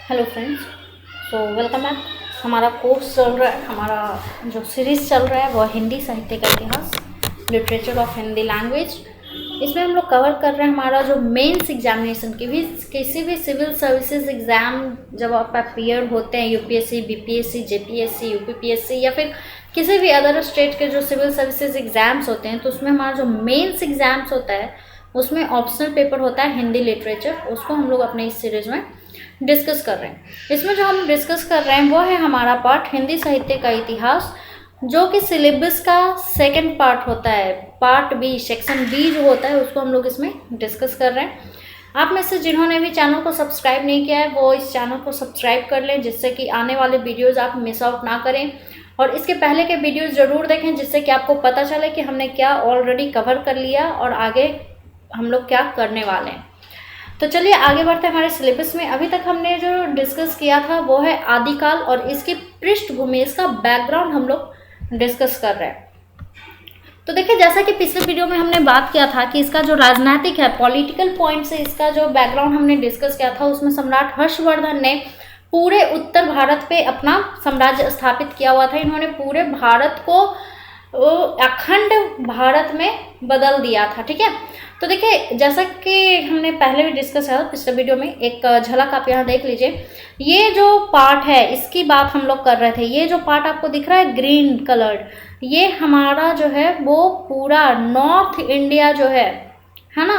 Hello friends. Welcome back. हमारा course चल रहा है, हमारा जो सीरीज़ चल रहा है वो हिंदी साहित्य का इतिहास, लिटरेचर ऑफ हिंदी लैंग्वेज। इसमें हम लोग कवर कर रहे हैं हमारा जो मेंस एग्जामिनेशन की भी, किसी भी सिविल सर्विसेज एग्ज़ाम जब आप अपीयर होते हैं, यूपीएससी, बीपीएससी, जेपीएससी, यूपीपीएससी या फिर किसी भी अदर स्टेट के जो सिविल सर्विसेज एग्ज़ाम्स होते हैं, तो उसमें हमारा जो मेंस एग्ज़ाम्स होता है उसमें ऑप्शनल पेपर होता है हिंदी लिटरेचर। उसको हम लोग अपने इस सीरीज़ में डिस्कस कर रहे हैं। इसमें जो हम डिस्कस कर रहे हैं वो है हमारा पार्ट हिंदी साहित्य का इतिहास, जो कि सिलेबस का सेकंड पार्ट होता है। पार्ट बी, सेक्शन बी जो होता है, उसको हम लोग इसमें डिस्कस कर रहे हैं। आप में से जिन्होंने भी चैनल को सब्सक्राइब नहीं किया है वो इस चैनल को सब्सक्राइब कर लें, जिससे कि आने वाले वीडियोज़ आप मिस आउट ना करें। और इसके पहले के वीडियोज़ ज़रूर देखें, जिससे कि आपको पता चले कि हमने क्या ऑलरेडी कवर कर लिया और आगे हम लोग क्या करने वाले हैं। तो चलिए आगे बढ़ते हैं हमारे सिलेबस में। अभी तक हमने जो डिस्कस किया था वो है आदिकाल और इसकी पृष्ठभूमि, इसका बैकग्राउंड हम लोग डिस्कस कर रहे हैं। तो देखिए, जैसा कि पिछले वीडियो में हमने बात किया था कि इसका जो राजनीतिक है, पॉलिटिकल पॉइंट से इसका जो बैकग्राउंड हमने डिस्कस किया था, उसमें सम्राट हर्षवर्धन ने पूरे उत्तर भारत पे अपना साम्राज्य स्थापित किया हुआ था। इन्होंने पूरे भारत को अखंड भारत में बदल दिया था। ठीक है, तो देखिए, जैसा कि हमने पहले भी डिस्कस किया पिछले वीडियो में, एक झलक आप यहाँ देख लीजिए। ये जो पार्ट है इसकी बात हम लोग कर रहे थे। ये जो पार्ट आपको दिख रहा है ग्रीन कलर्ड, ये हमारा जो है वो पूरा नॉर्थ इंडिया जो है ना,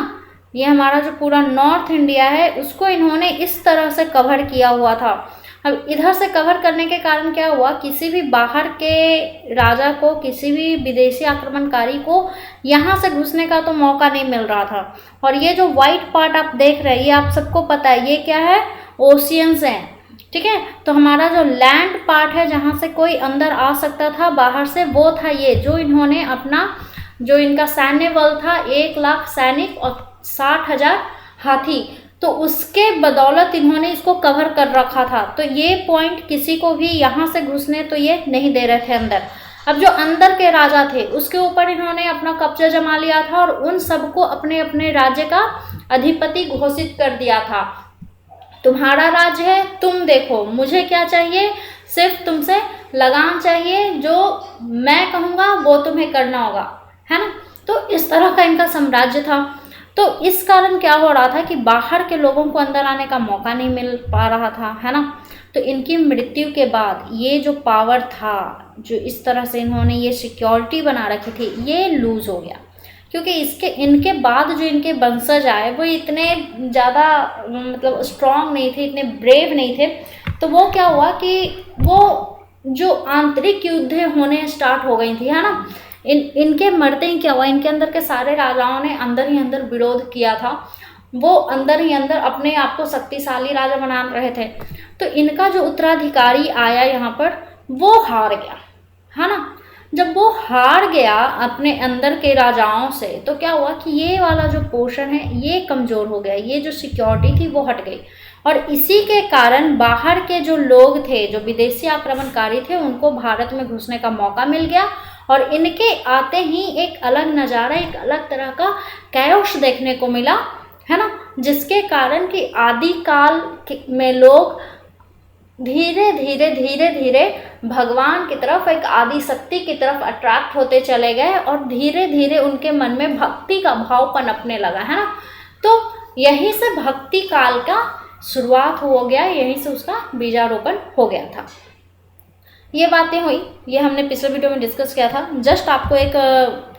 ये हमारा जो पूरा नॉर्थ इंडिया है उसको इन्होंने इस तरह से कवर किया हुआ था। अब इधर से कवर करने के कारण क्या हुआ, किसी भी बाहर के राजा को, किसी भी विदेशी आक्रमणकारी को यहाँ से घुसने का तो मौका नहीं मिल रहा था। और ये जो वाइट पार्ट आप देख रहे हैं, ये आप सबको पता है ये क्या है, ओशियंस हैं। ठीक है, तो हमारा जो लैंड पार्ट है जहाँ से कोई अंदर आ सकता था बाहर से, वो था ये, जो इन्होंने अपना, जो इनका सैन्य बल था 1,00,000 सैनिक और 60,000 हाथी, तो उसके बदौलत इन्होंने इसको कवर कर रखा था। तो ये पॉइंट किसी को भी यहाँ से घुसने तो ये नहीं दे रहे थे अंदर। अब जो अंदर के राजा थे उसके ऊपर इन्होंने अपना कब्जा जमा लिया था और उन सबको अपने अपने राज्य का अधिपति घोषित कर दिया था। तुम्हारा राज्य है, तुम देखो, मुझे क्या चाहिए, सिर्फ तुमसे लगान चाहिए, जो मैं कहूँगा वो तुम्हें करना होगा, है ना। तो इस तरह का इनका साम्राज्य था। तो इस कारण क्या हो रहा था कि बाहर के लोगों को अंदर आने का मौका नहीं मिल पा रहा था, है ना। तो इनकी मृत्यु के बाद ये जो पावर था, जो इस तरह से इन्होंने ये सिक्योरिटी बना रखी थी, ये लूज हो गया। क्योंकि इनके बाद जो इनके वंशज आए वो इतने ज़्यादा मतलब स्ट्रांग नहीं थे, इतने ब्रेव नहीं थे। तो वो क्या हुआ कि वो जो आंतरिक युद्ध होने स्टार्ट हो गई थी, है ना। इनके मरते ही क्या हुआ, इनके अंदर के सारे राजाओं ने अंदर ही अंदर विरोध किया था। वो अंदर ही अंदर अपने आप को शक्तिशाली राजा बना रहे थे। तो इनका जो उत्तराधिकारी आया यहाँ पर, वो हार गया, है ना। जब वो हार गया अपने अंदर के राजाओं से, तो क्या हुआ कि ये वाला जो पोर्शन है ये कमज़ोर हो गया, ये जो सिक्योरिटी थी वो हट गई। और इसी के कारण बाहर के जो लोग थे, जो विदेशी आक्रमणकारी थे, उनको भारत में घुसने का मौका मिल गया। और इनके आते ही एक अलग नज़ारा, एक अलग तरह का कैओस देखने को मिला, है ना। जिसके कारण कि आदिकाल में लोग धीरे धीरे धीरे धीरे भगवान की तरफ, एक आदि शक्ति की तरफ अट्रैक्ट होते चले गए और धीरे धीरे उनके मन में भक्ति का भाव पनपने लगा, है ना। तो यहीं से भक्ति काल का शुरुआत हो गया, यहीं से उसका बीजारोपण हो गया था। ये बातें हुई, ये हमने पिछले वीडियो में डिस्कस किया था। जस्ट आपको एक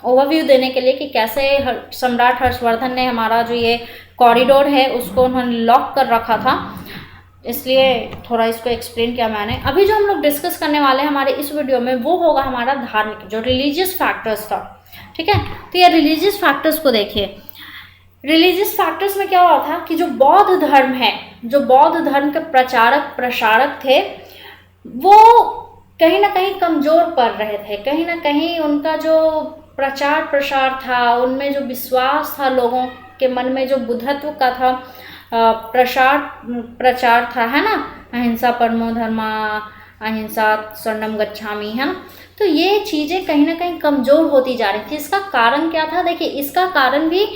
ओवरव्यू देने के लिए कि कैसे सम्राट हर्षवर्धन ने हमारा जो ये कॉरिडोर है उसको उन्होंने लॉक कर रखा था, इसलिए थोड़ा इसको एक्सप्लेन किया मैंने। अभी जो हम लोग डिस्कस करने वाले हैं हमारे इस वीडियो में, वो होगा हमारा धार्मिक, जो रिलीजियस फैक्टर्स था। ठीक है, तो ये रिलीजियस फैक्टर्स को देखिए। रिलीजियस फैक्टर्स में क्या हुआ था कि जो बौद्ध धर्म है, जो बौद्ध धर्म के प्रचारक प्रसारक थे, वो कहीं ना कहीं कमज़ोर पड़ रहे थे। कहीं ना कहीं उनका जो प्रचार प्रसार था, उनमें जो विश्वास था, लोगों के मन में जो बुद्धत्व का था प्रचार था, है ना, अहिंसा परमो धर्मा, अहिंसा शरणम गच्छामि, है ना। तो ये चीज़ें कहीं ना कहीं कमज़ोर होती जा रही थी। इसका कारण क्या था, देखिए, इसका कारण भी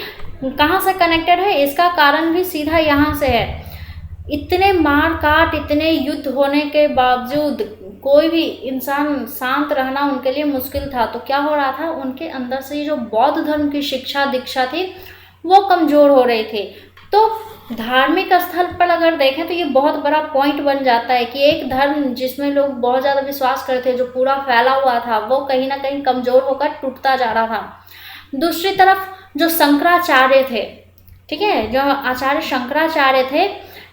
कहाँ से कनेक्टेड है, इसका कारण भी सीधा यहाँ से है। इतने मार काट, इतने युद्ध होने के बावजूद कोई भी इंसान शांत रहना उनके लिए मुश्किल था। तो क्या हो रहा था, उनके अंदर से ये जो बौद्ध धर्म की शिक्षा दीक्षा थी वो कमज़ोर हो रही थी। तो धार्मिक स्थल पर अगर देखें तो ये बहुत बड़ा पॉइंट बन जाता है कि एक धर्म जिसमें लोग बहुत ज़्यादा विश्वास करते थे, जो पूरा फैला हुआ था, वो कहीं ना कहीं कमज़ोर होकर टूटता जा रहा था। दूसरी तरफ जो शंकराचार्य थे, ठीक है, जो आचार्य शंकराचार्य थे,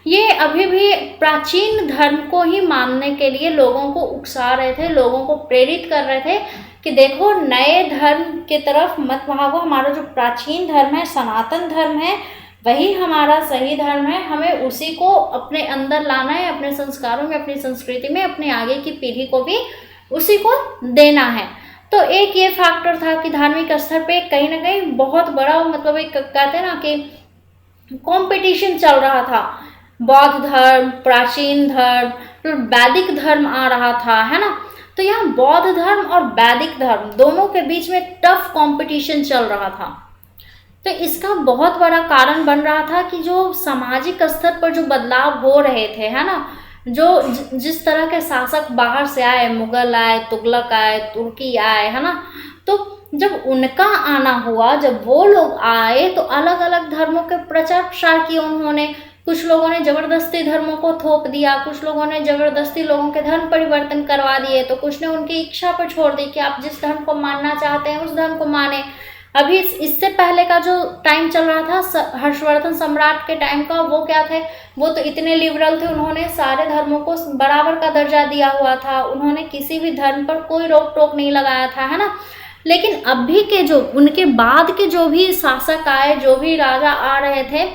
ये अभी भी प्राचीन धर्म को ही मानने के लिए लोगों को उकसा रहे थे, लोगों को प्रेरित कर रहे थे कि देखो नए धर्म की तरफ मत भागो, हमारा जो प्राचीन धर्म है, सनातन धर्म है, वही हमारा सही धर्म है, हमें उसी को अपने अंदर लाना है, अपने संस्कारों में, अपनी संस्कृति में, अपने आगे की पीढ़ी को भी उसी को देना है। तो एक ये फैक्टर था कि धार्मिक स्तर पे कहीं ना कहीं बहुत बड़ा, मतलब एक कहते हैं ना कि कंपटीशन चल रहा था। बौद्ध धर्म, प्राचीन धर्म, फिर वैदिक धर्म आ रहा था, है ना। तो यहाँ बौद्ध धर्म और वैदिक धर्म दोनों के बीच में टफ कंपटीशन चल रहा था। तो इसका बहुत बड़ा कारण बन रहा था कि जो सामाजिक स्तर पर जो बदलाव हो रहे थे, है ना, जो जिस तरह के शासक बाहर से आए, मुगल आए, तुगलक आए, तुर्की आए, है ना, तो जब उनका आना हुआ, जब वो लोग आए तो अलग अलग धर्मों के प्रचार प्रसार किए उन्होंने। कुछ लोगों ने जबरदस्ती धर्मों को थोप दिया, कुछ लोगों ने जबरदस्ती लोगों के धर्म परिवर्तन करवा दिए, तो कुछ ने उनकी इच्छा पर छोड़ दी कि आप जिस धर्म को मानना चाहते हैं उस धर्म को माने। अभी इससे पहले का जो टाइम चल रहा था हर्षवर्धन सम्राट के टाइम का, वो क्या थे, वो तो इतने लिबरल थे, उन्होंने सारे धर्मों को बराबर का दर्जा दिया हुआ था, उन्होंने किसी भी धर्म पर कोई रोक टोक नहीं लगाया था, है ना। लेकिन अभी के जो उनके बाद के जो भी शासक आए, जो भी राजा आ रहे थे,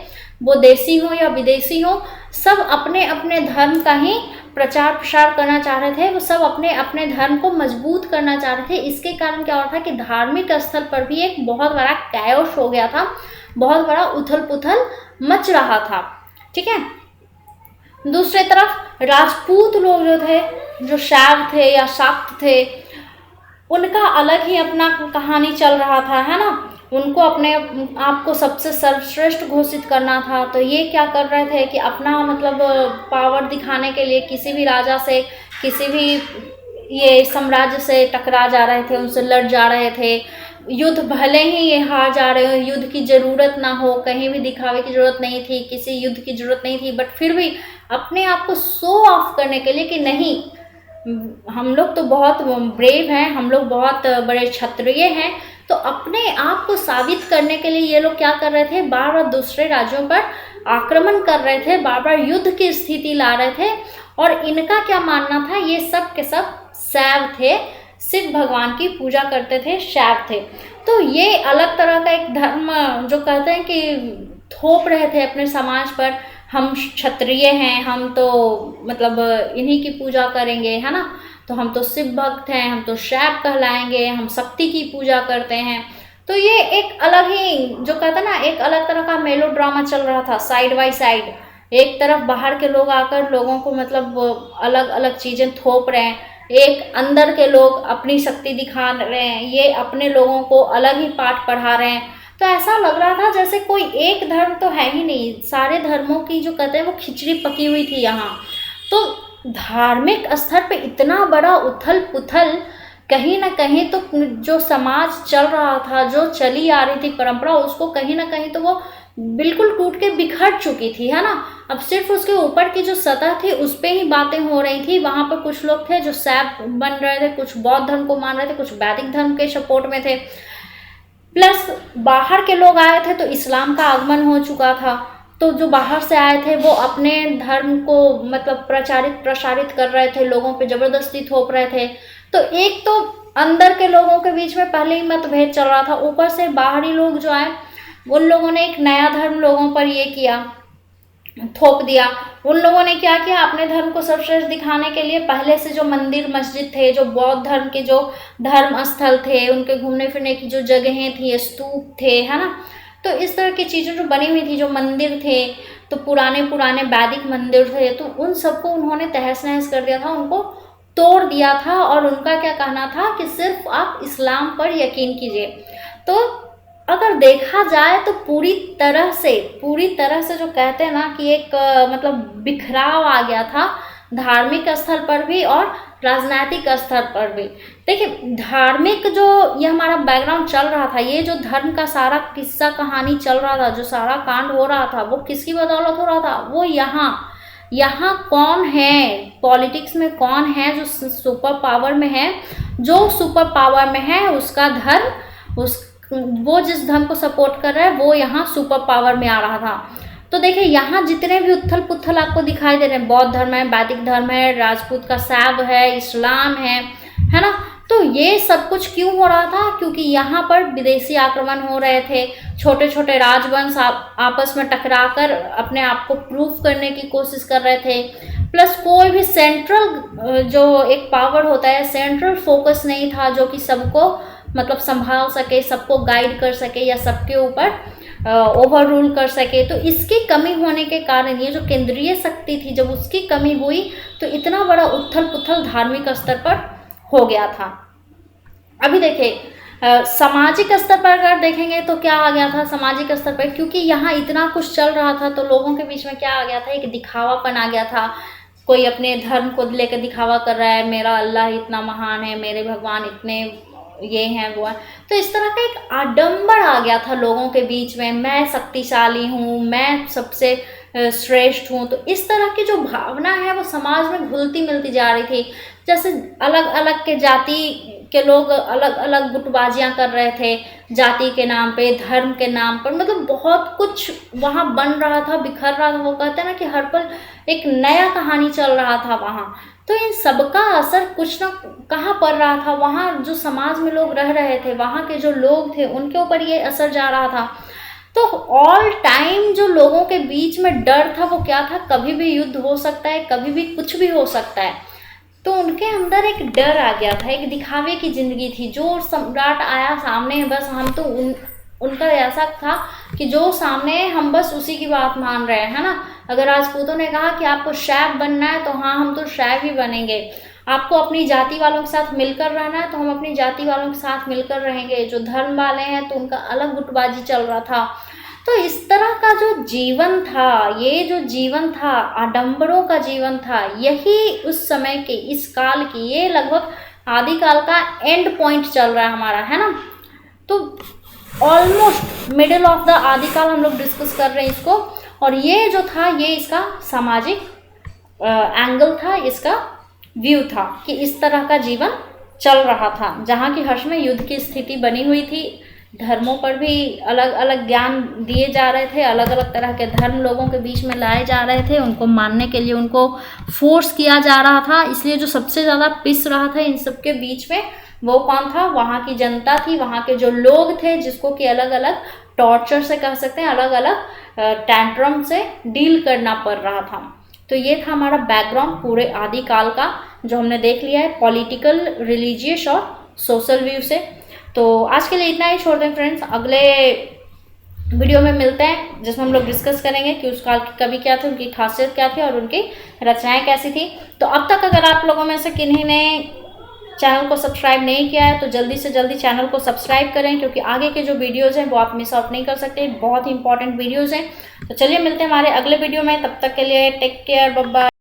वो देसी हो या विदेशी हो, सब अपने अपने धर्म का ही प्रचार प्रसार करना चाह रहे थे, वो सब अपने अपने धर्म को मजबूत करना चाह रहे थे। इसके कारण क्या हो रहा था कि धार्मिक स्थल पर भी एक बहुत बड़ा कैओस हो गया था, बहुत बड़ा उथल पुथल मच रहा था, ठीक है। दूसरी तरफ राजपूत लोग जो थे, जो शैव थे या शाक्त थे, उनका अलग ही अपना कहानी चल रहा था, है ना। उनको अपने आप को सबसे सर्वश्रेष्ठ घोषित करना था। तो ये क्या कर रहे थे कि अपना मतलब पावर दिखाने के लिए किसी भी राजा से, किसी भी ये साम्राज्य से टकरा जा रहे थे, उनसे लड़ जा रहे थे। युद्ध भले ही ये हार जा रहे हो, युद्ध की ज़रूरत ना हो, कहीं भी दिखावे की ज़रूरत नहीं थी, किसी युद्ध की ज़रूरत नहीं थी, बट फिर भी अपने आप को शो ऑफ करने के लिए कि नहीं, हम लोग तो बहुत ब्रेव हैं, हम लोग बहुत बड़े क्षत्रिय हैं। तो अपने आप को साबित करने के लिए ये लोग क्या कर रहे थे, बार बार दूसरे राज्यों पर आक्रमण कर रहे थे, बार बार युद्ध की स्थिति ला रहे थे। और इनका क्या मानना था, ये सब के सब शैव थे, शिव भगवान की पूजा करते थे, शैव थे। तो ये अलग तरह का एक धर्म जो कहते हैं कि थोप रहे थे अपने समाज पर, हम क्षत्रिय हैं, हम तो मतलब इन्हीं की पूजा करेंगे, है ना, तो हम तो शिव भक्त हैं, हम तो शैव कहलाएंगे, हम शक्ति की पूजा करते हैं। तो ये एक अलग ही जो कहते हैं ना, एक अलग तरह का मेलो ड्रामा चल रहा था साइड बाय साइड। एक तरफ बाहर के लोग आकर लोगों को मतलब अलग अलग चीज़ें थोप रहे हैं, एक अंदर के लोग अपनी शक्ति दिखा रहे हैं, ये अपने लोगों को अलग ही पाठ पढ़ा रहे हैं। तो ऐसा लग रहा था जैसे कोई एक धर्म तो है ही नहीं, सारे धर्मों की जो कहते हैं वो खिचड़ी पकी हुई थी यहाँ। तो धार्मिक स्तर पे इतना बड़ा उथल पुथल, कहीं ना कहीं तो जो समाज चल रहा था, जो चली आ रही थी परंपरा, उसको कहीं ना कहीं तो वो बिल्कुल टूट के बिखर चुकी थी, है ना। अब सिर्फ उसके ऊपर की जो सतह थी उस पर ही बातें हो रही थी। वहाँ पर कुछ लोग थे जो शैव बन रहे थे, कुछ बौद्ध धर्म को मान रहे थे, कुछ वैदिक धर्म के सपोर्ट में थे, प्लस बाहर के लोग आए थे तो इस्लाम का आगमन हो चुका था। तो जो बाहर से आए थे वो अपने धर्म को मतलब प्रसारित कर रहे थे, लोगों पे ज़बरदस्ती थोप रहे थे। तो एक तो अंदर के लोगों के बीच में पहले ही मतभेद चल रहा था, ऊपर से बाहरी लोग जो आए उन लोगों ने एक नया धर्म लोगों पर ये किया, थोप दिया। उन लोगों ने क्या किया, अपने धर्म को सर्वश्रेष्ठ दिखाने के लिए पहले से जो मंदिर मस्जिद थे, जो बौद्ध धर्म के जो धर्म स्थल थे, उनके घूमने फिरने की जो जगहें थी, स्तूप थे, है ना, तो इस तरह की चीज़ें जो बनी हुई थी, जो मंदिर थे, तो पुराने पुराने वैदिक मंदिर थे, तो उन सबको उन्होंने तहस नहस कर दिया था, उनको तोड़ दिया था। और उनका क्या कहना था कि सिर्फ आप इस्लाम पर यकीन कीजिए। तो अगर देखा जाए तो पूरी तरह से जो कहते हैं ना कि एक मतलब बिखराव आ गया था धार्मिक स्तर पर भी और राजनीतिक स्तर पर भी। देखिए धार्मिक जो ये हमारा बैकग्राउंड चल रहा था, ये जो धर्म का सारा किस्सा कहानी चल रहा था, जो सारा कांड हो रहा था, वो किसकी बदौलत हो रहा था? वो यहाँ कौन है, पॉलिटिक्स में कौन है जो सुपर पावर में है? जो सुपर पावर में है उसका धर्म, वो जिस धर्म को सपोर्ट कर रहा है वो यहाँ सुपर पावर में आ रहा था। तो देखिए यहाँ जितने भी उथल पुथल आपको दिखाई दे रहे हैं, बौद्ध धर्म है, वैदिक धर्म है, राजपूत का शैव है, इस्लाम है ना? तो ये सब कुछ क्यों हो रहा था? क्योंकि यहाँ पर विदेशी आक्रमण हो रहे थे, छोटे छोटे राजवंश आपस में टकराकर अपने आप को प्रूव करने की कोशिश कर रहे थे। प्लस कोई भी सेंट्रल जो एक पावर होता है, सेंट्रल फोकस नहीं था जो कि सबको मतलब संभाल सके, सबको गाइड कर सके या सबके ऊपर ओवर रूल कर सके। तो इसकी कमी होने के कारण ये जो केंद्रीय शक्ति थी, जब उसकी कमी हुई तो इतना बड़ा उथल पुथल धार्मिक स्तर पर हो गया था। अभी देखिए सामाजिक स्तर पर अगर देखेंगे तो क्या आ गया था सामाजिक स्तर पर, क्योंकि यहाँ इतना कुछ चल रहा था तो लोगों के बीच में क्या आ गया था, एक दिखावापन आ गया था। कोई अपने धर्म को लेकर दिखावा कर रहा है, मेरा अल्लाह इतना महान है, मेरे भगवान इतने ये हैं वो है। तो इस तरह का एक आडंबर आ गया था लोगों के बीच में, मैं शक्तिशाली हूँ, मैं सबसे श्रेष्ठ हूँ। तो इस तरह की जो भावना है वो समाज में घुलती मिलती जा रही थी। जैसे अलग अलग के जाति के लोग अलग अलग गुटबाजियाँ कर रहे थे, जाति के नाम पे, धर्म के नाम पर, मतलब बहुत कुछ वहाँ बन रहा था, बिखर रहा था। वो कहते हैं ना कि हर पल एक नया कहानी चल रहा था वहाँ। तो इन सबका असर कुछ ना कहाँ पड़ रहा था, वहाँ जो समाज में लोग रह रहे थे, वहाँ के जो लोग थे उनके ऊपर ये असर जा रहा था। तो ऑल टाइम जो लोगों के बीच में डर था वो क्या था, कभी भी युद्ध हो सकता है, कभी भी कुछ भी हो सकता है। तो उनके अंदर एक डर आ गया था, एक दिखावे की ज़िंदगी थी। जो सम्राट आया सामने, बस हम तो उनका ऐसा था कि जो सामने हम बस उसी की बात मान रहे हैं, है ना? अगर राजपूतों ने कहा कि आपको शैव बनना है तो हाँ हम तो शैव ही बनेंगे, आपको अपनी जाति वालों के साथ मिलकर रहना है तो हम अपनी जाति वालों के साथ मिलकर रहेंगे। जो धर्म वाले हैं तो उनका अलग गुटबाजी चल रहा था। तो इस तरह का जो जीवन था, ये जो जीवन था आडंबरों का जीवन था, यही उस समय के, इस काल की, ये लगभग आदिकाल का एंड पॉइंट चल रहा है हमारा, है ना? तो ऑलमोस्ट मिडिल ऑफ द आदिकाल हम लोग डिस्कस कर रहे हैं इसको। और ये जो था ये इसका सामाजिक एंगल था, इसका व्यू था कि इस तरह का जीवन चल रहा था, जहाँ की हर्ष में युद्ध की स्थिति बनी हुई थी। धर्मों पर भी अलग अलग ज्ञान दिए जा रहे थे, अलग अलग तरह के धर्म लोगों के बीच में लाए जा रहे थे, उनको मानने के लिए उनको फोर्स किया जा रहा था। इसलिए जो सबसे ज़्यादा पिस रहा था इन सब के बीच में वो कौन था? वहाँ की जनता थी, वहाँ के जो लोग थे, जिसको कि अलग अलग टॉर्चर से कह सकते हैं, अलग अलग टैंट्रम से डील करना पड़ रहा था। तो ये था हमारा बैकग्राउंड पूरे आदिकाल का, जो हमने देख लिया है पॉलिटिकल, रिलीजियस और सोशल व्यू से। तो आज के लिए इतना ही छोड़ दें फ्रेंड्स, अगले वीडियो में मिलते हैं जिसमें हम लोग डिस्कस करेंगे कि उस काल की कवि क्या थे, उनकी खासियत क्या थी और उनकी रचनाएं कैसी थी। तो अब तक अगर आप लोगों में से किन्हीं ने चैनल को सब्सक्राइब नहीं किया है तो जल्दी से जल्दी चैनल को सब्सक्राइब करें, क्योंकि आगे के जो वीडियोज़ हैं वो आप मिस आउट नहीं कर सकते, बहुत ही इंपॉर्टेंट वीडियोज़ हैं। तो चलिए मिलते हैं हमारे अगले वीडियो में, तब तक के लिए टेक केयर, बाय बाय।